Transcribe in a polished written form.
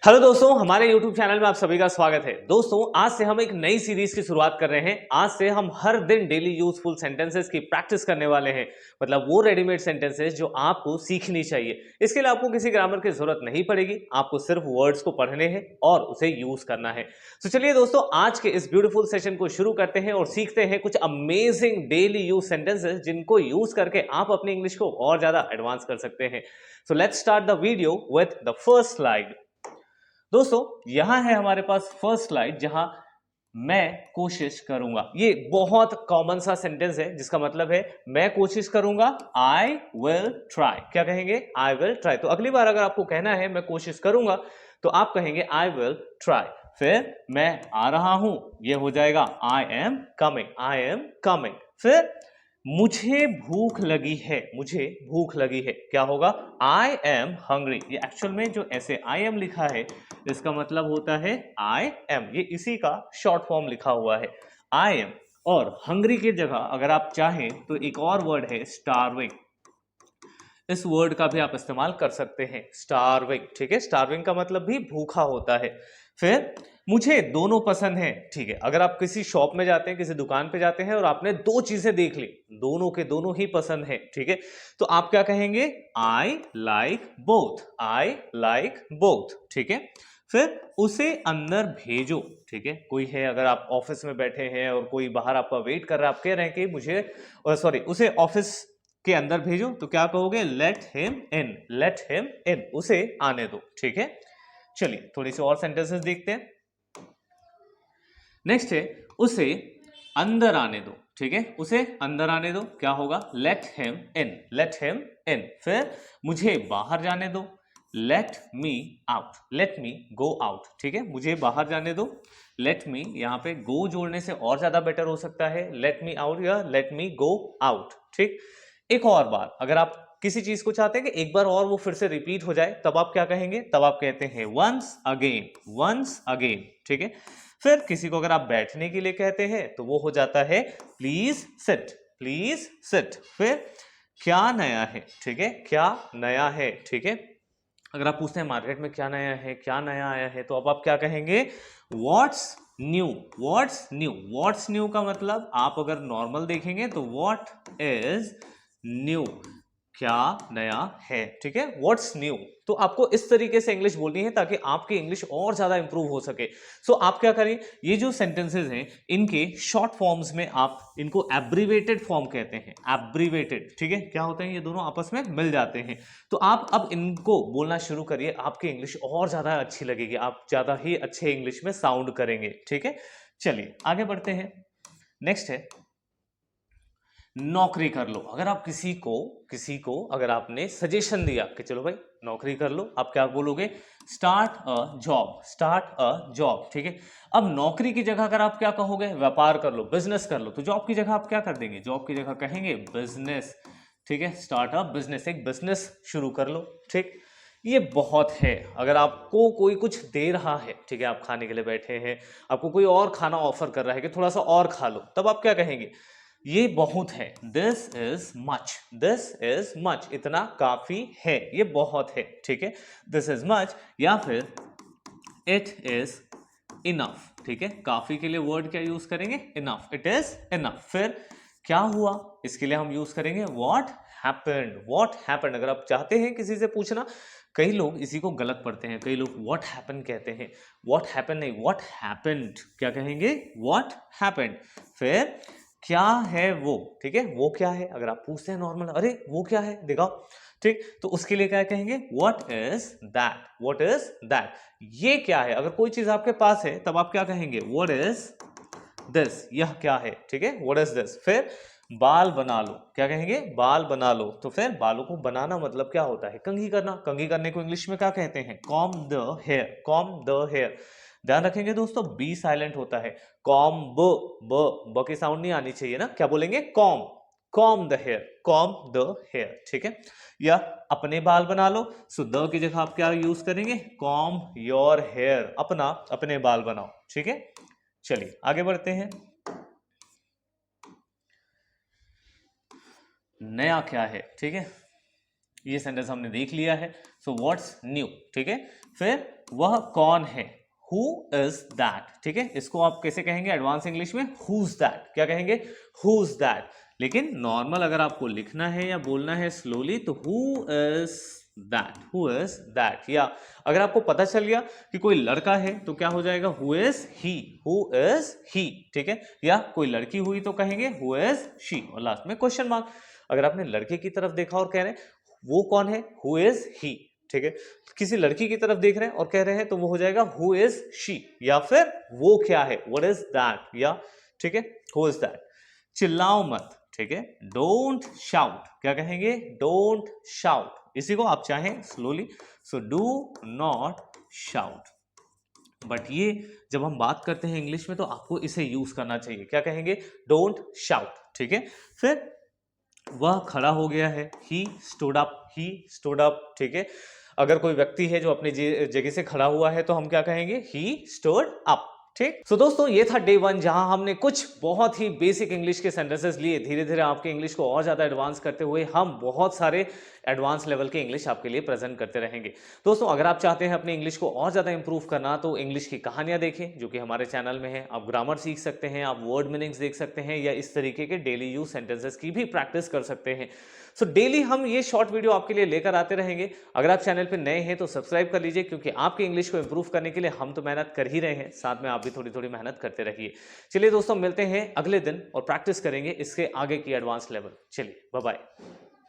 Hello दोस्तों, हमारे YouTube channel में आप सभी का स्वागत है। दोस्तों, आज से हम एक नई सीरीज की शुरुआत कर रहे हैं। आज से हम हर दिन डेली यूजफुल सेंटेंसेस की प्रैक्टिस करने वाले हैं। मतलब वो रेडीमेड सेंटेंसेस जो आपको सीखनी चाहिए। इसके लिए आपको किसी ग्रामर की जरूरत नहीं पड़ेगी, आपको सिर्फ वर्ड्स को पढ़ने हैं और उसे यूज करना है। तो चलिए दोस्तों, आज के इस ब्यूटीफुल सेशन को शुरू करते हैं और सीखते हैं कुछ अमेजिंग डेली यूज सेंटेंसेस जिनको यूज करके आप अपनी इंग्लिश को और ज्यादा एडवांस कर सकते हैं। So let's start the video with the first slide. दोस्तों, यहां है हमारे पास फर्स्ट स्लाइड जहां मैं कोशिश करूंगा। ये बहुत कॉमन सा सेंटेंस है जिसका मतलब है मैं कोशिश करूंगा। I will try. क्या कहेंगे? I will try. तो अगली बार अगर आपको कहना है मैं कोशिश करूंगा तो आप कहेंगे आई विल ट्राई। फिर मैं आ रहा हूं, ये हो जाएगा I am coming. I am coming. फिर मुझे भूख लगी है। मुझे भूख लगी है, क्या होगा? I am hungry. ये एक्चुअल में जो ऐसे आई एम लिखा है इसका मतलब होता है आई एम। ये इसी का शॉर्ट फॉर्म लिखा हुआ है आई एम। और हंग्री की जगह अगर आप चाहें तो एक और वर्ड है स्टारविंग। इस वर्ड का भी आप इस्तेमाल कर सकते हैं, स्टारविंग। ठीक है, स्टारविंग का मतलब भी भूखा होता है। फिर मुझे दोनों पसंद हैं। ठीक है, अगर आप किसी शॉप में जाते हैं, किसी दुकान पे जाते हैं और आपने दो चीजें देख ली, दोनों के दोनों ही पसंद हैं, ठीक है, तो आप क्या कहेंगे? I like both. I like both. ठीक है। फिर उसे अंदर भेजो। ठीक है, कोई है, अगर आप ऑफिस में बैठे हैं और कोई बाहर आपका वेट कर रहा है, आप कह रहे हैं कि मुझे सॉरी उसे ऑफिस के अंदर भेजो, तो क्या कहोगे? Let him in. Let him in, उसे आने दो। ठीक है, चलिए थोड़ी सी और सेंटेंसेस देखते हैं। नेक्स्ट है उसे अंदर आने दो। ठीक है, उसे अंदर आने दो, क्या होगा? Let him in. Let him in. फिर मुझे बाहर जाने दो। Let me out. Let me go out. ठीक है, मुझे बाहर जाने दो। लेट मी, यहां पे गो जोड़ने से और ज्यादा बेटर हो सकता है, लेट मी आउट या लेट मी गो आउट। ठीक। एक और बार, अगर आप किसी चीज को चाहते हैं कि एक बार और वो फिर से रिपीट हो जाए, तब आप क्या कहेंगे? तब आप कहते हैं वंस अगेन। Once again. ठीक है। फिर किसी को अगर आप बैठने के लिए कहते हैं तो वो हो जाता है प्लीज सिट। Please sit. फिर क्या नया है? ठीक है, क्या नया है? ठीक है, अगर आप पूछते हैं मार्केट में क्या नया है, क्या नया आया है, तो अब आप क्या कहेंगे? What's new. What's new. What's new का मतलब आप अगर नॉर्मल देखेंगे तो व्हाट इज न्यू, क्या नया है। ठीक है, व्हाट्स न्यू। तो आपको इस तरीके से इंग्लिश बोलनी है ताकि आपकी इंग्लिश और ज्यादा इंप्रूव हो सके। सो आप क्या करें, ये जो सेंटेंसेस हैं इनके शॉर्ट फॉर्म्स में आप इनको एब्रीवेटेड फॉर्म कहते हैं। एब्रीवेटेड। ठीक है, क्या होते हैं? ये दोनों आपस में मिल जाते हैं। तो आप अब इनको बोलना शुरू करिए, आपकी इंग्लिश और ज्यादा अच्छी लगेगी, आप ज्यादा ही अच्छे इंग्लिश में साउंड करेंगे। ठीक है, चलिए आगे बढ़ते हैं। नेक्स्ट है नौकरी कर लो। अगर आप किसी को अगर आपने सजेशन दिया कि चलो भाई नौकरी कर लो, आप क्या बोलोगे? Start a job. Start a job. ठीक है, अब नौकरी की जगह अगर आप क्या कहोगे? व्यापार कर लो, बिजनेस कर लो, तो जॉब की जगह आप क्या कर देंगे? जॉब की जगह कहेंगे बिजनेस। ठीक है, स्टार्ट अ बिजनेस, एक बिजनेस शुरू कर लो। ठीक, ये बहुत है। अगर आपको कोई कुछ दे रहा है, ठीक है, आप खाने के लिए बैठे हैं, आपको कोई और खाना ऑफर कर रहा है कि थोड़ा सा और खा लो, तब आप क्या कहेंगे? ये बहुत है। This is much. This is much, इतना काफी है, ये बहुत है। ठीक है, दिस इज मच। या फिर इट इज इनफ। ठीक है, काफी के लिए वर्ड क्या यूज करेंगे? इनफ। It is enough. फिर क्या हुआ, इसके लिए हम यूज करेंगे व्हाट हैपेंड। व्हाट हैपेंड, अगर आप चाहते हैं किसी से पूछना, कई लोग इसी को गलत पढ़ते हैं, कई लोग व्हाट हैपेंड कहते हैं। व्हाट हैपेंड नहीं, व्हाट हैपेंड। क्या कहेंगे? What happened. फिर क्या है वो? ठीक है, वो क्या है? अगर आप पूछते हैं नॉर्मल, अरे वो क्या है दिखाओ, ठीक, तो उसके लिए क्या कहेंगे? What is that. What is that, ये क्या है? अगर कोई चीज आपके पास है तब आप क्या कहेंगे? व्हाट इज दिस, यह क्या है? ठीक है, व्हाट इज दिस। फिर बाल बना लो, क्या कहेंगे? बाल बना लो। तो फिर बालों को बनाना मतलब क्या होता है? कंघी करना। कंघी करने को इंग्लिश में क्या कहते हैं? Comb the hair. Comb the hair. ध्यान रखेंगे दोस्तों, बी साइलेंट होता है। कॉम ब की साउंड नहीं आनी चाहिए ना, क्या बोलेंगे? Comb. Comb the hair. Comb the hair. ठीक है, या अपने बाल बना लो, सो द की जगह आप क्या यूज करेंगे? Comb your hair. अपना, अपने बाल बनाओ। ठीक है, चलिए आगे बढ़ते हैं। नया क्या है? ठीक है, ये सेंटेंस हमने देख लिया है। So what's new. ठीक है, फिर वह कौन है, हु इज दैट, ठीक है। इसको आप कैसे कहेंगे एडवांस इंग्लिश में, हुज दैट, क्या कहेंगे, हुज दैट। लेकिन नॉर्मल अगर आपको लिखना है या बोलना है स्लोली तो who is that, who is that. या अगर आपको पता चल गया कि कोई लड़का है तो क्या हो जाएगा, who is he, who is he, ठीक है। या कोई लड़की हुई तो कहेंगे हु इज शी, और लास्ट में क्वेश्चन मार्क। अगर आपने लड़के की तरफ देखा और कह रहे हैं वो कौन है, हु इज ही, ठीक है। किसी लड़की की तरफ देख रहे हैं और कह रहे हैं तो वो हो जाएगा हु इज शी, या फिर वो क्या है, व्हाट इज दैट, या ठीक है, हु इज दैट। चिल्लाओ मत, ठीक है, डोंट शाउट, क्या कहेंगे, डोंट शाउट। इसी को आप चाहें slowly, so do not shout. But ये जब हम बात करते हैं इंग्लिश में तो आपको इसे यूज करना चाहिए, क्या कहेंगे, डोंट शाउट, ठीक है। फिर वह खड़ा हो गया है, he stood up, he stood up, ठीक है। अगर कोई व्यक्ति है जो अपनी जगह से खड़ा हुआ है तो हम क्या कहेंगे, ही स्टूड अप, ठीक। सो दोस्तों ये था डे 1 जहां हमने कुछ बहुत ही बेसिक इंग्लिश के सेंटेंसेस लिए। धीरे धीरे आपके इंग्लिश को और ज्यादा एडवांस करते हुए हम बहुत सारे एडवांस लेवल के इंग्लिश आपके लिए प्रेजेंट करते रहेंगे। दोस्तों अगर आप चाहते हैं अपनी इंग्लिश को और ज्यादा इंप्रूव करना तो इंग्लिश की कहानियां देखें जो कि हमारे चैनल में है। आप ग्रामर सीख सकते हैं, आप वर्ड मीनिंग्स देख सकते हैं, या इस तरीके के डेली यूज सेंटेंसेस की भी प्रैक्टिस कर सकते हैं। सो डेली हम ये शॉर्ट वीडियो आपके लिए लेकर आते रहेंगे। अगर आप चैनल पे नए हैं तो सब्सक्राइब कर लीजिए, क्योंकि आपके इंग्लिश को इंप्रूव करने के लिए हम तो मेहनत कर ही रहे हैं, साथ में आप भी थोड़ी थोड़ी मेहनत करते रहिए। चलिए दोस्तों मिलते हैं अगले दिन और प्रैक्टिस करेंगे इसके आगे की एडवांस लेवल। चलिए बाय बाय।